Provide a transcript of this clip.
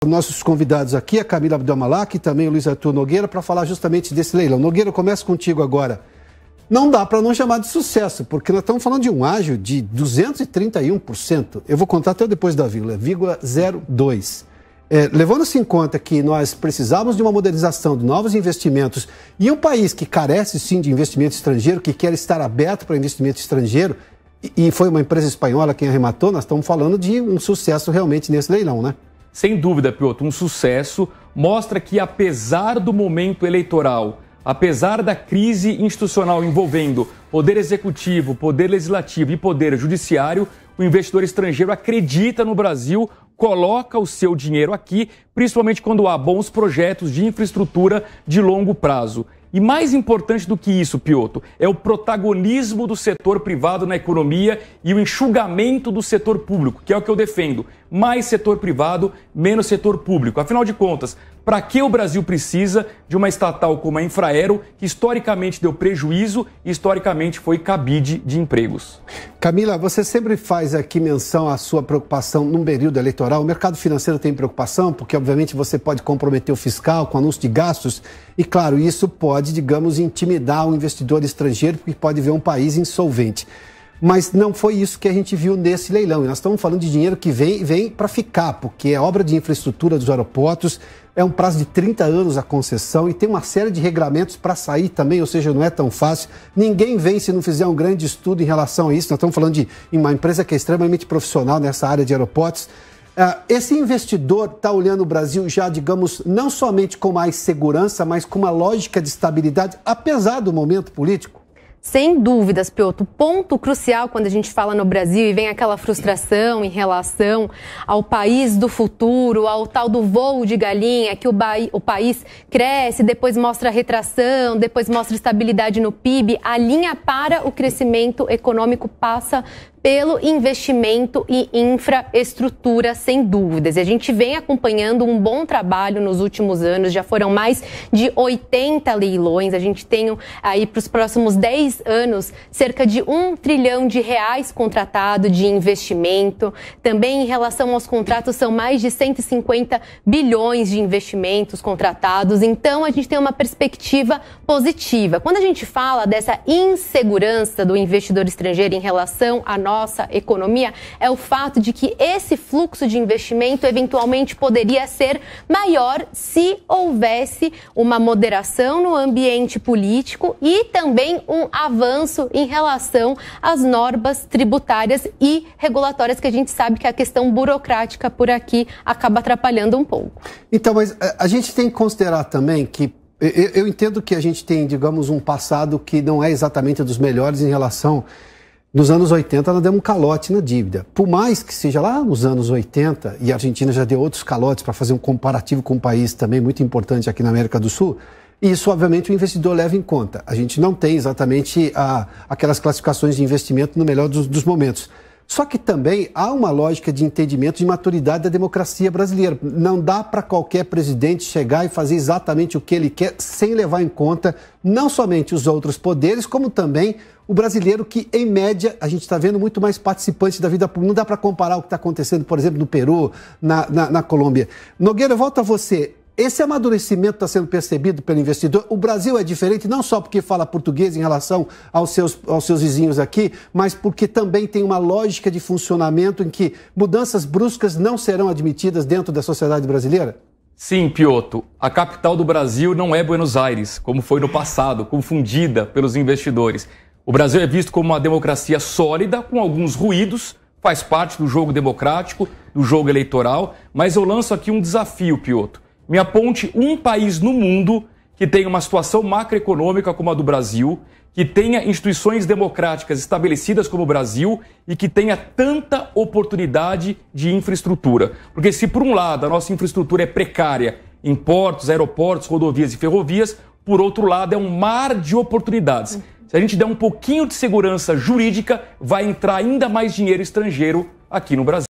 nossos convidados aqui, a Camila Abdelmalak e também o Luiz Arthur Nogueira, para falar justamente desse leilão. Nogueira, eu começo contigo agora. Não dá para não chamar de sucesso, porque nós estamos falando de um ágio de 231%. Eu vou contar até depois da vírgula, 0,02%. Levando-se em conta que nós precisamos de uma modernização, de novos investimentos, e um país que carece sim de investimento estrangeiro, que quer estar aberto para investimento estrangeiro, e foi uma empresa espanhola quem arrematou, nós estamos falando de um sucesso realmente nesse leilão, né? Sem dúvida, Piotr, um sucesso. Mostra que apesar do momento eleitoral, apesar da crise institucional envolvendo poder executivo, poder legislativo e poder judiciário, o investidor estrangeiro acredita no Brasil, coloca o seu dinheiro aqui, principalmente quando há bons projetos de infraestrutura de longo prazo. E mais importante do que isso, Piotr, é o protagonismo do setor privado na economia e o enxugamento do setor público, que é o que eu defendo. Mais setor privado, menos setor público. Afinal de contas, para que o Brasil precisa de uma estatal como a Infraero, que historicamente deu prejuízo e historicamente foi cabide de empregos? Camila, você sempre faz aqui menção à sua preocupação num período eleitoral. O mercado financeiro tem preocupação, porque obviamente você pode comprometer o fiscal com anúncio de gastos e, claro, isso pode, digamos, intimidar o investidor estrangeiro, porque pode ver um país insolvente. Mas não foi isso que a gente viu nesse leilão. E nós estamos falando de dinheiro que vem para ficar, porque é obra de infraestrutura dos aeroportos, é um prazo de 30 anos a concessão e tem uma série de regramentos para sair também, ou seja, não é tão fácil. Ninguém vem se não fizer um grande estudo em relação a isso. Nós estamos falando de uma empresa que é extremamente profissional nessa área de aeroportos. Esse investidor está olhando o Brasil já, digamos, não somente com mais segurança, mas com uma lógica de estabilidade, apesar do momento político? Sem dúvidas, Piotr. Ponto crucial quando a gente fala no Brasil e vem aquela frustração em relação ao país do futuro, ao tal do voo de galinha, que o país cresce, depois mostra retração, depois mostra estabilidade no PIB. A linha para o crescimento econômico passa pelo investimento e infraestrutura, sem dúvidas. E a gente vem acompanhando um bom trabalho nos últimos anos, já foram mais de 80 leilões, a gente tem aí para os próximos 10 anos cerca de R$1 trilhão contratado de investimento. Também em relação aos contratos, são mais de 150 bilhões de investimentos contratados, então a gente tem uma perspectiva positiva. Quando a gente fala dessa insegurança do investidor estrangeiro em relação a nossa economia, é o fato de que esse fluxo de investimento eventualmente poderia ser maior se houvesse uma moderação no ambiente político e também um avanço em relação às normas tributárias e regulatórias, que a gente sabe que a questão burocrática por aqui acaba atrapalhando um pouco. Então, mas a gente tem que considerar também que eu entendo que a gente tem, digamos, um passado que não é exatamente dos melhores em relação. Nos anos 80, nós demos um calote na dívida. Por mais que seja lá nos anos 80, e a Argentina já deu outros calotes para fazer um comparativo com um país também muito importante aqui na América do Sul, isso, obviamente, o investidor leva em conta. A gente não tem exatamente aquelas classificações de investimento no melhor dos momentos. Só que também há uma lógica de entendimento de maturidade da democracia brasileira. Não dá para qualquer presidente chegar e fazer exatamente o que ele quer sem levar em conta não somente os outros poderes, como também o brasileiro que, em média, a gente está vendo muito mais participantes da vida pública. Não dá para comparar o que está acontecendo, por exemplo, no Peru, na Colômbia. Nogueira, eu volto a você. Esse amadurecimento está sendo percebido pelo investidor. O Brasil é diferente não só porque fala português em relação aos seus vizinhos aqui, mas porque também tem uma lógica de funcionamento em que mudanças bruscas não serão admitidas dentro da sociedade brasileira? Sim, Piotr. A capital do Brasil não é Buenos Aires, como foi no passado, confundida pelos investidores. O Brasil é visto como uma democracia sólida, com alguns ruídos, faz parte do jogo democrático, do jogo eleitoral, mas eu lanço aqui um desafio, Piotr. Me aponte um país no mundo que tenha uma situação macroeconômica como a do Brasil, que tenha instituições democráticas estabelecidas como o Brasil e que tenha tanta oportunidade de infraestrutura. Porque se, por um lado, a nossa infraestrutura é precária em portos, aeroportos, rodovias e ferrovias, por outro lado, é um mar de oportunidades. Se a gente der um pouquinho de segurança jurídica, vai entrar ainda mais dinheiro estrangeiro aqui no Brasil.